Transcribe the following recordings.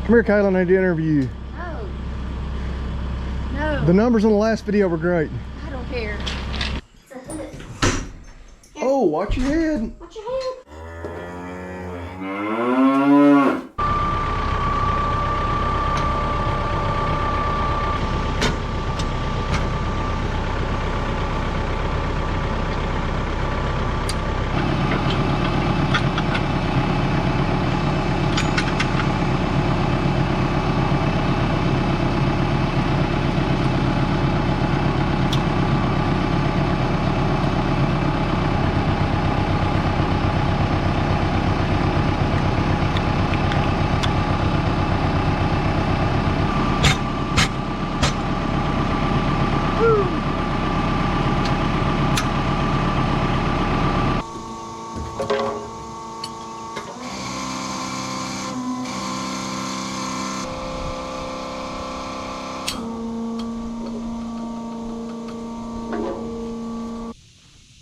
Come here, Kaylin, I need to interview you. No. No. The numbers on the last video were great. I don't care. It's a hook. Oh, watch your head. Watch your head.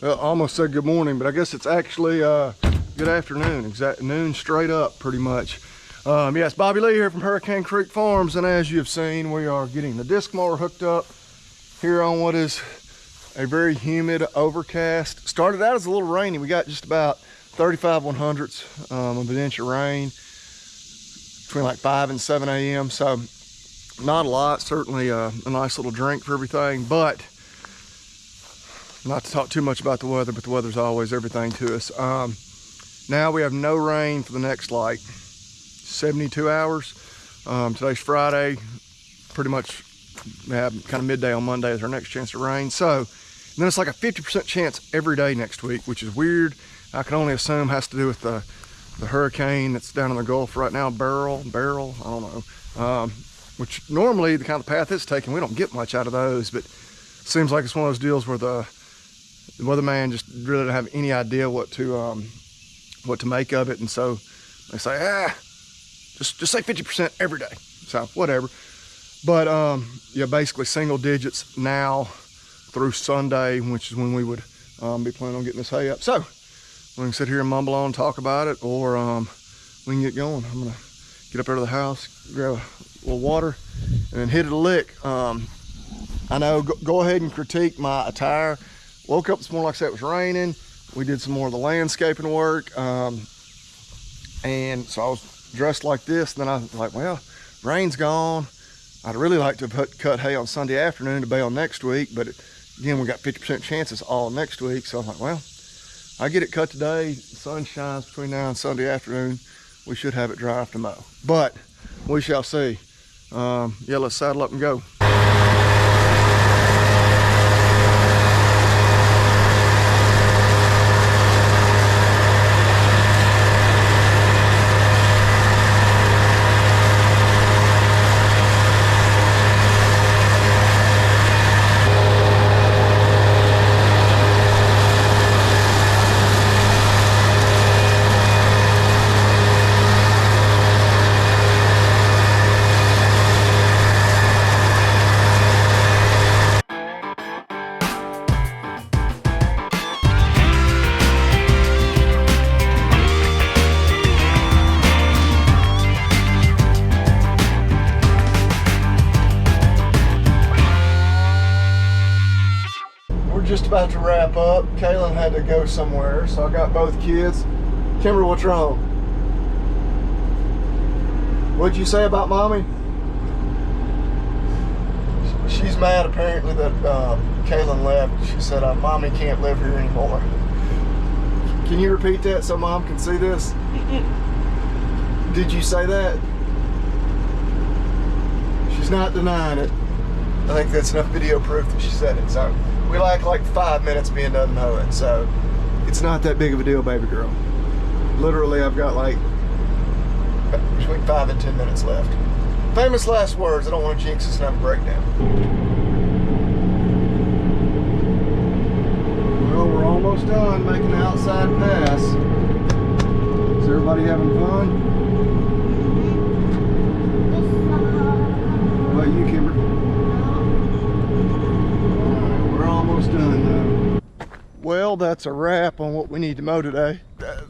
Well, I almost said good morning, but I guess it's actually good afternoon, exact noon straight up pretty much. Yes, Bobby Lee here from Hurricane Creek Farms, and as you have seen, we are getting the disc mower hooked up here on what is a very humid, overcast. Started out as a little rainy. We got just about 35/100ths of an inch of rain between like 5 and 7 a.m. So not a lot, certainly a nice little drink for everything, but not to talk too much about the weather, but the weather's always everything to us. Now we have no rain for the next like 72 hours. Today's Friday, pretty much we have kind of midday on Monday is our next chance of rain. So then it's like a 50% chance every day next week, which is weird. I can only assume has to do with the hurricane that's down in the Gulf right now, Barrel, I don't know. Which normally the kind of path it's taking, we don't get much out of those, but seems like it's one of those deals where the weatherman just really didn't have any idea what to make of it, and so they say, just say 50% every day. So whatever. But yeah, basically single digits now through Sunday, which is when we would be planning on getting this hay up. So we can sit here and mumble on, talk about it, or we can get going. I'm gonna get up there to the house, grab a little water, and then hit it a lick. I know, go ahead and critique my attire. Woke up this morning, like I said, it was raining. We did some more of the landscaping work. And so I was dressed like this. And then I was like, well, rain's gone. I'd really like to have cut hay on Sunday afternoon to bale next week. But again, we got 50% chances all next week. So I'm like, well, I get it cut today. The sun shines between now and Sunday afternoon. We should have it dry enough to mow. But we shall see. Yeah, let's saddle up and go. Just about to wrap up. Kaylin had to go somewhere, so I got both kids. Kimber, what's wrong? What'd you say about mommy? She's mad apparently that Kaylin left. She said mommy can't live here anymore. Can you repeat that so mom can see this? Did you say that? She's not denying it. I think that's enough video proof that she said it. So we like 5 minutes being done mowing, so it's not that big of a deal, baby girl. Literally, I've got like between 5 and 10 minutes left. Famous last words. I don't want to jinx this and have a breakdown. Well, we're almost done making the outside pass. Is everybody having fun? What about you, Kimber? Almost done though. Well, that's a wrap on what we need to mow today.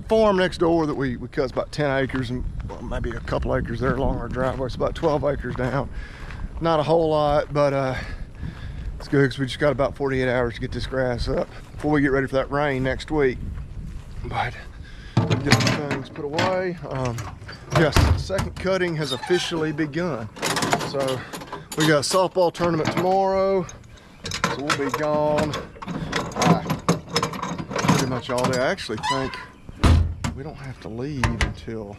farm next door that we cut is about 10 acres and well, maybe a couple acres there along our driveway. It's about 12 acres down. Not a whole lot, but it's good because we just got about 48 hours to get this grass up before we get ready for that rain next week. But get some things put away. Yes, the second cutting has officially begun. So we got a softball tournament tomorrow, so we'll be gone pretty much all day. I actually think we don't have to leave until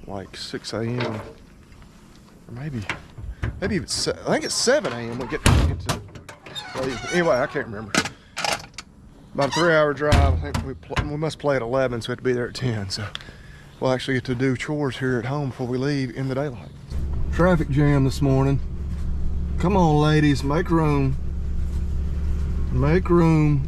like 6 a.m. or maybe it's, I think it's 7 a.m. we get to leave. Anyway, I can't remember. About a 3-hour drive. I think we must play at 11, so we have to be there at 10. So we'll actually get to do chores here at home before we leave in the daylight. Traffic jam this morning. Come on, ladies, make room. Make room.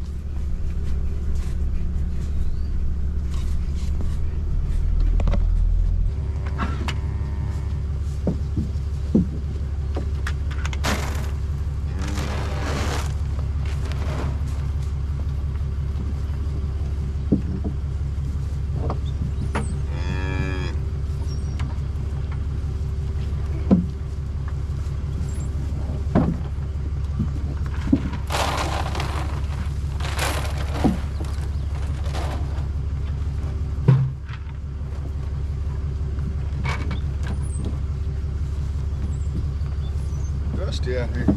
Dusty out here.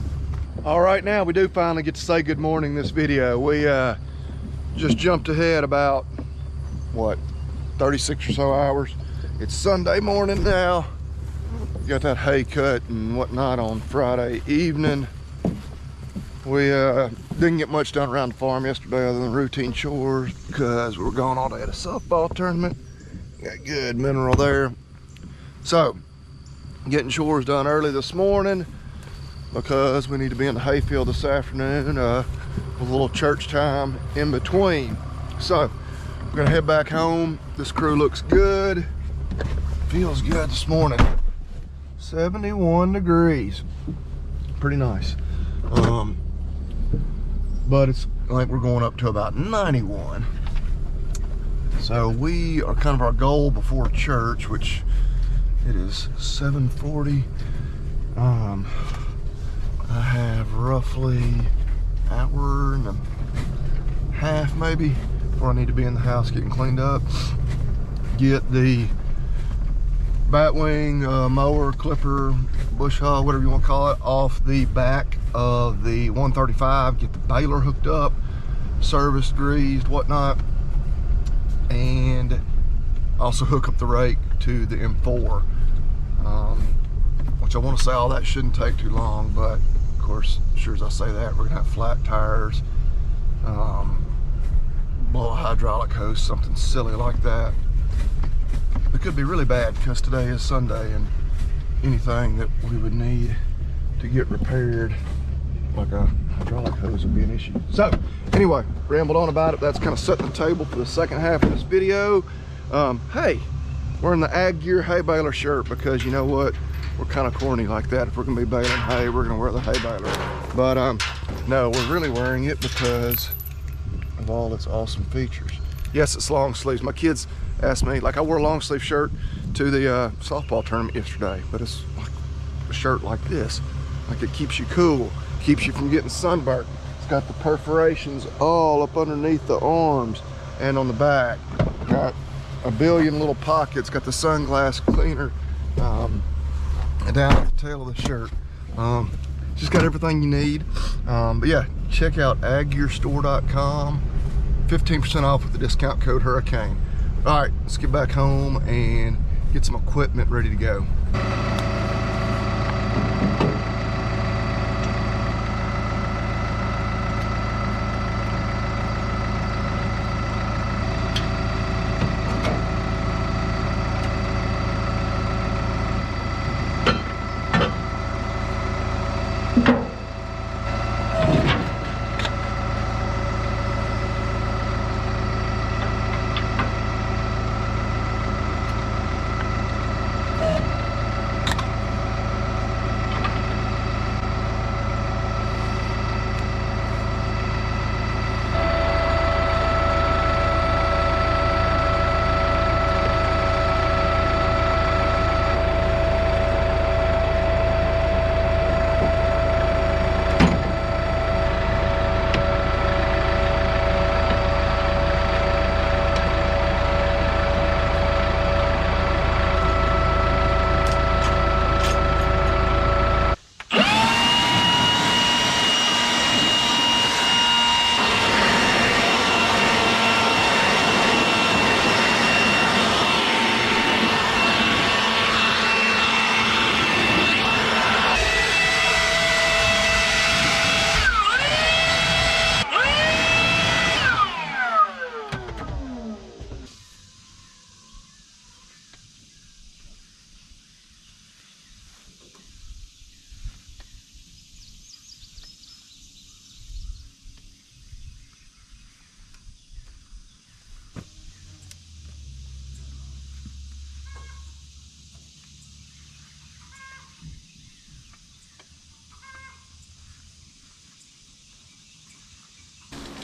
All right, now we do finally get to say good morning this video. We just jumped ahead about, what, 36 or so hours. It's Sunday morning now. Got that hay cut and whatnot on Friday evening. We didn't get much done around the farm yesterday other than routine chores because we were gone all day at a softball tournament. Got good mineral there. So, getting chores done early this morning because we need to be in the hayfield this afternoon with a little church time in between. So, we're gonna head back home. This crew looks good. Feels good this morning. 71 degrees. Pretty nice. But it's like we're going up to about 91. So we are kind of our goal before church, which it is 7:40. I have roughly hour and a half maybe before I need to be in the house getting cleaned up. Get the batwing, mower, clipper, bush hog, whatever you want to call it, off the back of the 135. Get the baler hooked up, serviced, greased, whatnot, and also hook up the rake to the M4. Which I want to say all that shouldn't take too long, but of course, sure as I say that, we're gonna have flat tires, blow a hydraulic hose, something silly like that. It could be really bad because today is Sunday and anything that we would need to get repaired, like a hydraulic hose, would be an issue. So anyway, rambled on about it. That's kind of setting the table for the second half of this video. Hey, wearing the Ag Gear hay baler shirt because you know what? We're kind of corny like that. If we're gonna be baling hay, we're gonna wear the hay baler. But no, we're really wearing it because of all its awesome features. Yes, it's long sleeves. My kids asked me, like I wore a long sleeve shirt to the softball tournament yesterday, but it's like a shirt like this. Like it keeps you cool, keeps you from getting sunburnt. It's got the perforations all up underneath the arms and on the back. Got a billion little pockets, got the sunglass cleaner down at the tail of the shirt. Just got everything you need. But yeah, check out aggearstore.com. 15% off with the discount code Hurricane. All right, let's get back home and get some equipment ready to go.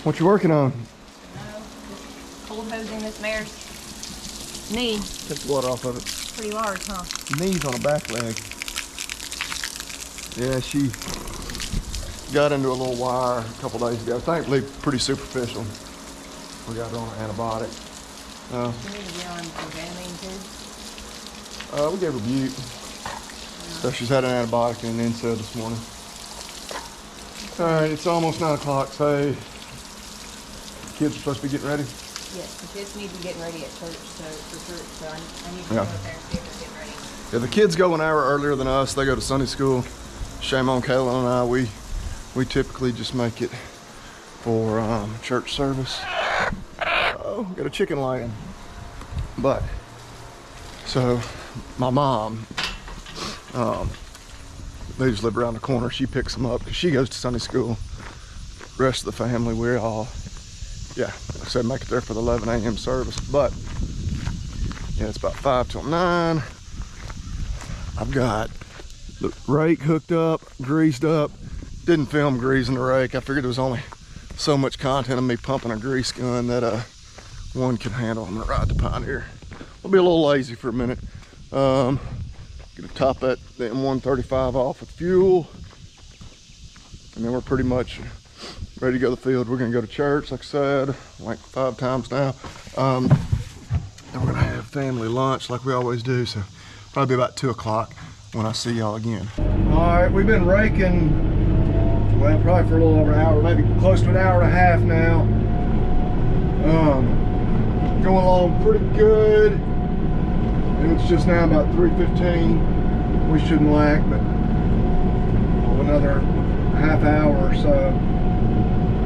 What you working on? No, just cold hosing this mare's knee. Take the water off of it. Pretty large, huh? Knees on a back leg. Yeah, she got into a little wire a couple days ago. Thankfully, pretty superficial. We got her on an antibiotic. You need to be on Baling too. We gave her Butte. So she's had an antibiotic and an NSAID this morning. All right, it's almost 9 o'clock. So kids are supposed to be getting ready. Yes, the kids need to be getting ready at church, so I need to go up there and see if they're getting ready. Yeah, the kids go an hour earlier than us. They go to Sunday school. Shame on Kayla and I. We typically just make it for church service. Oh, got a chicken laying. But so my mom, they just live around the corner. She picks them up because she goes to Sunday school. The rest of the family, we're all, yeah, like I said, make it there for the 11 a.m. service. But yeah, it's about 5 till 9. I've got the rake hooked up, greased up. Didn't film greasing the rake. I figured there was only so much content of me pumping a grease gun that one can handle. I'm gonna ride the Pioneer. I'll be a little lazy for a minute. Gonna top that the M135 off with fuel. And then we're pretty much ready to go to the field. We're gonna go to church, like I said, like 5 times now. And we're gonna have family lunch like we always do. So probably about 2 o'clock when I see y'all again. All right, we've been raking, well, probably for a little over an hour, maybe close to an hour and a half now. Going along pretty good. And it's just now about 3:15. We shouldn't lag, but another half hour or so.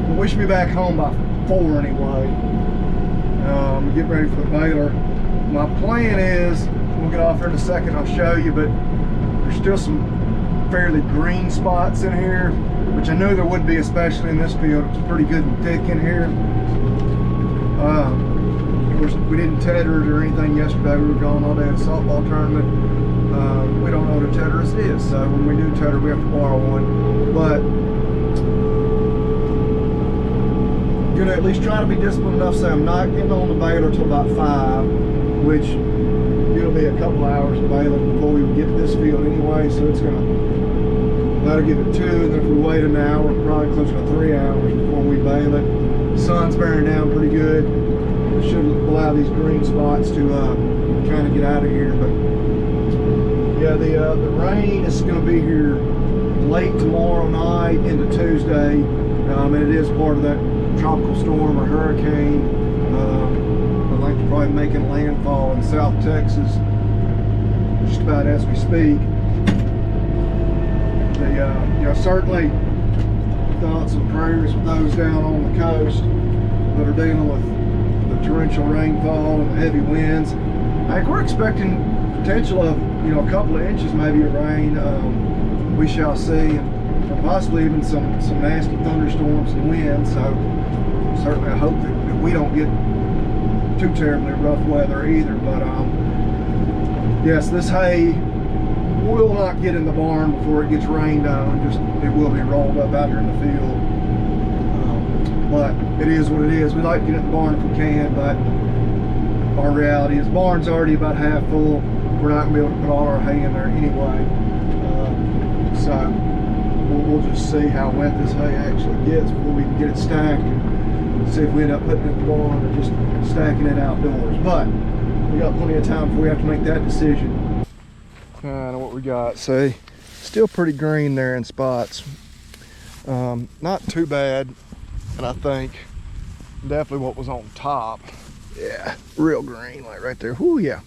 But we should be back home by 4 anyway. Get ready for the baler. My plan is, we'll get off here in a second, I'll show you, but there's still some fairly green spots in here, which I knew there would be, especially in this field. It's pretty good and thick in here. Of course, we didn't tether it or anything yesterday. We were gone all day at a softball tournament. We don't know what a tetherist is, so when we do tether, we have to borrow one. But I'm gonna at least try to be disciplined enough so I'm not getting on the baler till about 5, which it'll be a couple hours of baling before we get to this field anyway. So it's gonna, that'll give it 2, and then if we wait an hour, probably closer to 3 hours before we bale it. The sun's bearing down pretty good. It should allow these green spots to kind of get out of here. But yeah, the rain is going to be here late tomorrow night into Tuesday, and it is part of that tropical storm or hurricane. I think it's probably making landfall in South Texas just about as we speak. Certainly thoughts and prayers for those down on the coast that are dealing with the torrential rainfall and the heavy winds. I think we're expecting potential of a couple of inches maybe of rain. We shall see, and possibly even some nasty thunderstorms and wind. So certainly I hope that we don't get too terribly rough weather either. But yes, this hay will not get in the barn before it gets rained on. It will be rolled up out here in the field. But it is what it is. We like to get in the barn if we can, but our reality is the barn's already about half full. We're not gonna be able to put all our hay in there anyway. So we'll just see how wet this hay actually gets before we can get it stacked, and see if we end up putting it in the barn or just stacking it outdoors. But we got plenty of time before we have to make that decision. Kind of what we got. See, still pretty green there in spots. Not too bad, and I think definitely what was on top. Yeah, real green, like right there. Whoo, yeah.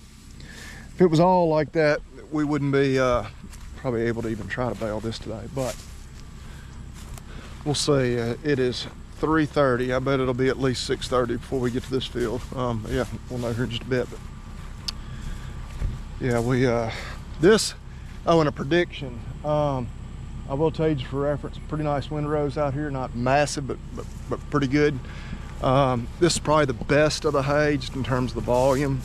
If it was all like that, we wouldn't be probably able to even try to bale this today, but we'll see. It is 3:30. I bet it'll be at least 6:30 before we get to this field. Yeah, we'll know here in just a bit. But yeah, and a prediction. I will tell you just for reference, pretty nice windrows out here, not massive, but pretty good. This is probably the best of the hay just in terms of the volume.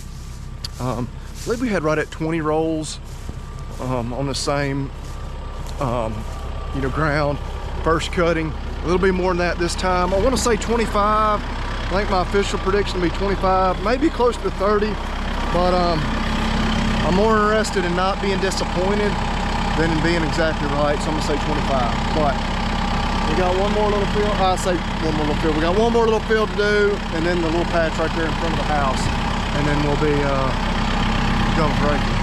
I believe we had right at 20 rolls on the same ground. First cutting, A little bit more than that this time. I want to say 25. I think my official prediction will be 25, maybe close to 30. But I'm more interested in not being disappointed than in being exactly right. So I'm gonna say 25. But we got one more little field. I say one more little field. We got one more little field to do, and then the little patch right there in front of the house, and then we'll be done with raking.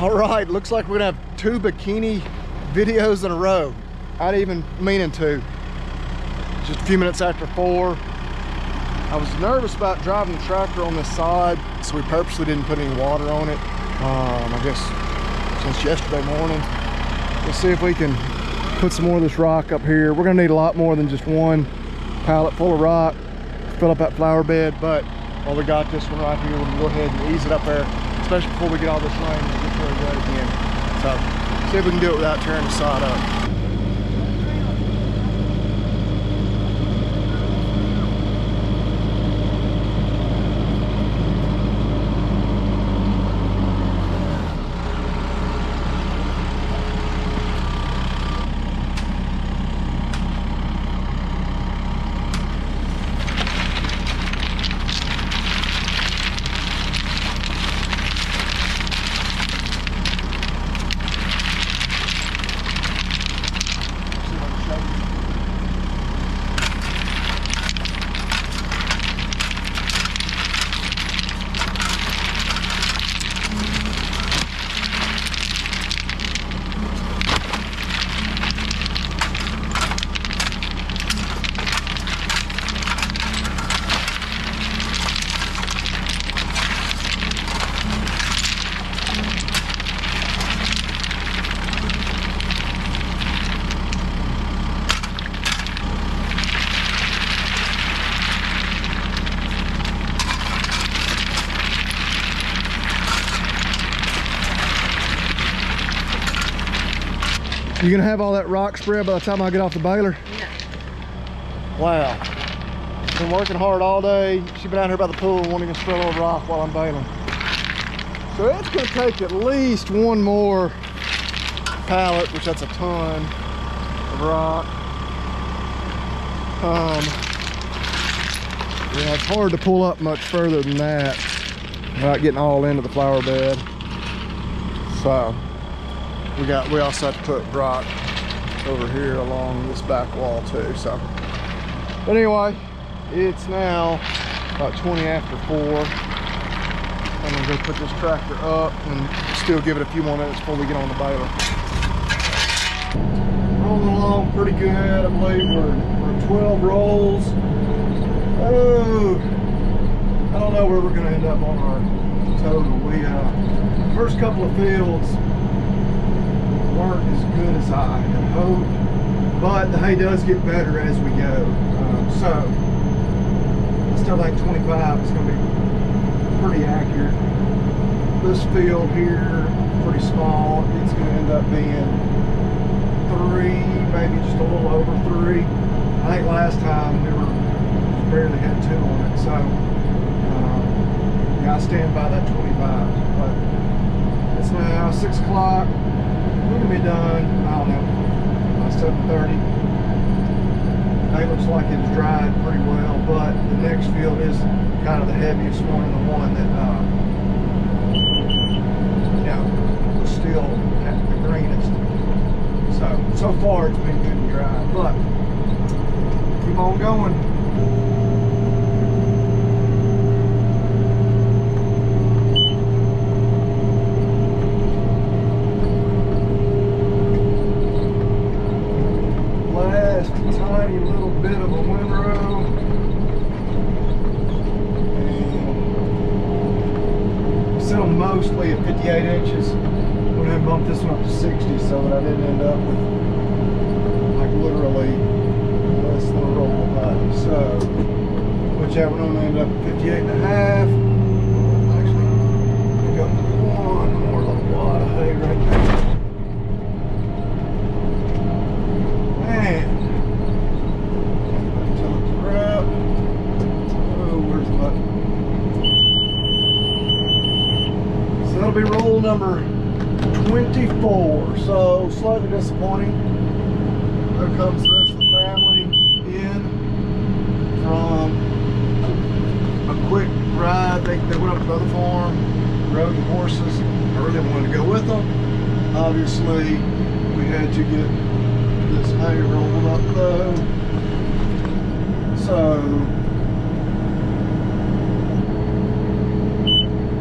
All right, looks like we're gonna have 2 bikini videos in a row. I didn't even meaning to. Just a few minutes after 4. I was nervous about driving the tractor on this side, so we purposely didn't put any water on it. I guess since yesterday morning. We'll see if we can put some more of this rock up here. We're gonna need a lot more than just one pallet full of rock to fill up that flower bed, but while we got this one right here, we're gonna go ahead and ease it up there, especially before we get all this rain and it gets really wet again. So see if we can do it without tearing the side up. You gonna have all that rock spread by the time I get off the baler? No. Wow. Been working hard all day. She's been out here by the pool wanting to spread a little rock while I'm baling. So it's gonna take at least one more pallet, which that's a ton of rock. Yeah, it's hard to pull up much further than that without getting all into the flower bed. So we also have to put rock over here along this back wall too. So, but anyway, it's now about 20 after 4. I'm gonna go put this tractor up and still give it a few more minutes before we get on the baler. Rolling along pretty good. I believe we're 12 rolls. Oh, I don't know where we're gonna end up on our total. We first couple of fields weren't as good as I had hoped, but the hay does get better as we go. So I still think 25 is going to be pretty accurate. This field here, pretty small. It's going to end up being 3, maybe just a little over 3. I think last time we barely had 2 on it. So yeah, I stand by that 25. But it's now 6 o'clock. We're gonna be done, I don't know, by 7:30. It looks like it's dried pretty well, but the next field is kind of the heaviest one and the one that, was still at the greenest. So far it's been good and dry, but keep on going. Tiny little bit of a windrow. Settle mostly at 58 inches. I'm going to bump this one up to 60 so that I didn't end up with like literally less than a roll of hay. So whichever one ended up at 58 and a half. Actually, I got one more little wad of hay right there. Man. That'll be roll number 24, so slightly disappointing. There comes the rest of the family in from a quick ride. They went up to the other farm, rode the horses. I really wanted to go with them. Obviously, we had to get this hay rolled up though. So,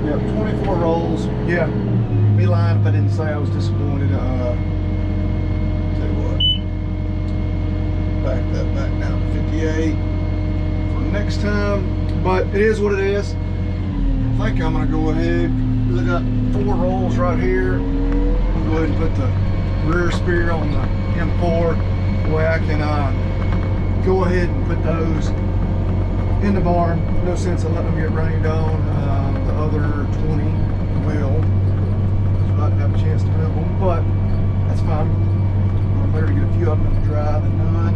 yeah, 24 rolls. Yeah, be lying if I didn't say I was disappointed. Tell you what, back that back down to 58 for next time. But it is what it is. I think I'm gonna go ahead. I got 4 rolls right here. I'll go ahead and put the rear spear on the M4. The way I can go ahead and put those in the barn. No sense in letting them get rained on. The other 20 will. So I didn't have a chance to move them, but that's fine. I'm better to get a few of them in the dry than none.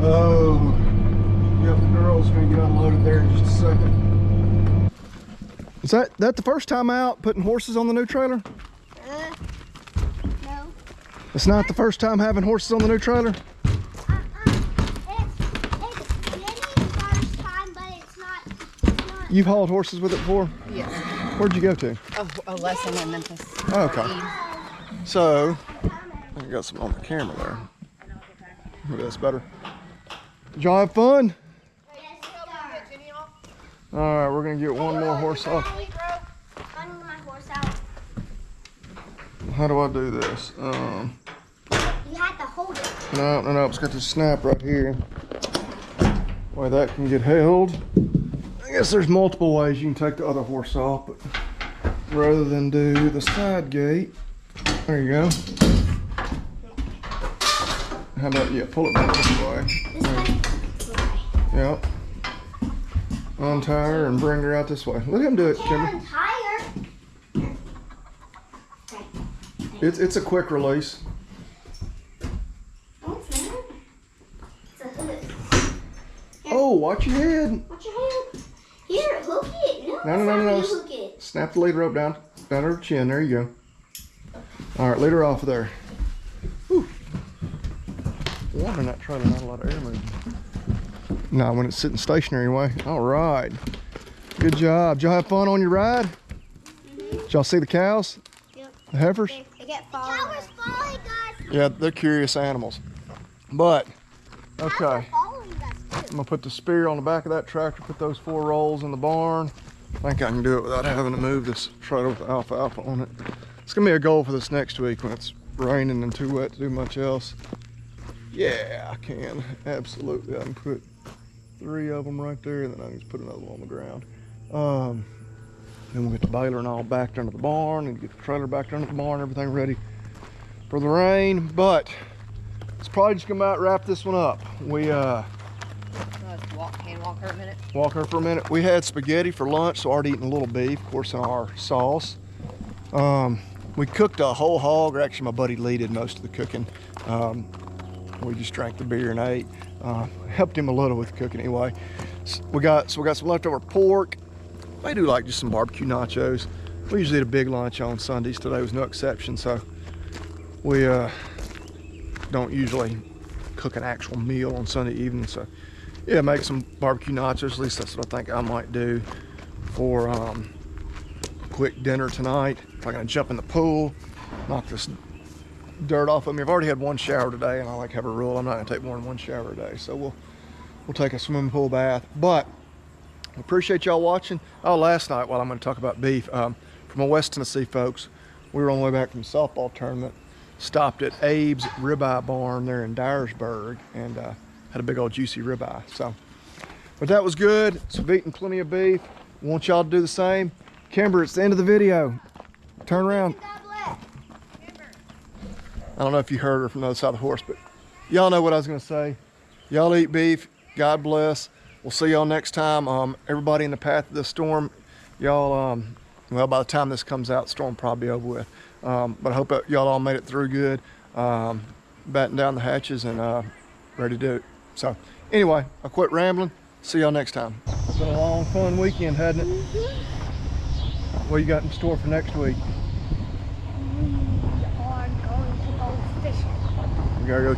Oh, yep, the girl's gonna get unloaded there in just a second. Is that the first time out putting horses on the new trailer? No. It's not the first time having horses on the new trailer? You've hauled horses with it before? Yes. Where'd you go to? A lesson in Memphis. Oh, okay. So, I got some on the camera there. Maybe that's better. Did y'all have fun? All right, we're gonna get one more horse off. How do I do this? You had to hold it. No, it's got this snap right here. Boy, that can get held. I guess there's multiple ways you can take the other horse off, but rather than do the side gate, there you go. How about, yeah, pull it back this way. This way? Yep. Untie her and bring her out this way. Let him do it, Kimber. Untie her. It's a quick release. Oh, it's not. It's a hook. Oh, watch your head. Watch your hand. Here, hook it. No. You hook it. Snap the lead rope down her chin. There you go. All right, lead her off of there. Whew. Water in that trailer, not a lot of air moving. No, when it's sitting stationary way. All right. Good job. Did y'all have fun on your ride? Did y'all see the cows? Yep. The heifers? They get falling. Cows falling, guys. Yeah, they're curious animals. But, okay. Falling, guys. I'm gonna put the spear on the back of that tractor, put those 4 rolls in the barn. I think I can do it without having to move this trailer with the alfalfa on it. It's gonna be a goal for this next week when it's raining and too wet to do much else. Yeah, I can, absolutely. I can put 3 of them right there, and then I can just put another one on the ground. Then we'll get the baler and all backed under the barn, and get the trailer backed under the barn, everything ready for the rain. But it's probably just gonna wrap this one up. We Walk her a minute. Walk her for a minute. We had spaghetti for lunch, so I already eaten a little beef, of course, in our sauce. We cooked a whole hog, or actually my buddy Lee did most of the cooking. We just drank the beer and ate. Helped him a little with cooking anyway. We got some leftover pork. May do like just some barbecue nachos. We usually eat a big lunch on Sundays. Today was no exception, so we don't usually cook an actual meal on Sunday evening. So yeah, make some barbecue nachos. At least that's what I think I might do for a quick dinner tonight. If I'm gonna jump in the pool, knock this dirt off of me. I've already had 1 shower today, and I like have a rule. I'm not gonna take more than 1 shower a day. So we'll take a swimming pool bath. But I appreciate y'all watching. Oh, last night, while I'm gonna talk about beef, from my West Tennessee folks, we were on the way back from the softball tournament, stopped at Abe's Ribeye Barn there in Dyersburg, and had a big old juicy ribeye. So, but that was good. So we've eaten plenty of beef. Want y'all to do the same. Kimber, it's the end of the video. Turn around. I don't know if you heard her from the other side of the horse, but y'all know what I was gonna say. Y'all eat beef. God bless. We'll see y'all next time. Everybody in the path of the storm, y'all, well, by the time this comes out, the storm will probably be over with. But I hope that y'all all made it through good. Batten down the hatches and ready to do it. So anyway, I quit rambling. See y'all next time. It's been a long, fun weekend, hasn't it? What you got in store for next week? We are going to go fishing. We gotta go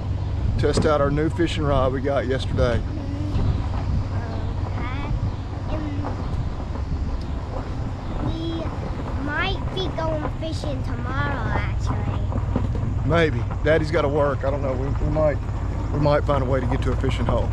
Test out our new fishing rod we got yesterday. We might be going fishing tomorrow, actually. Maybe. Daddy's got to work. I don't know. We might find a way to get to a fishing hole.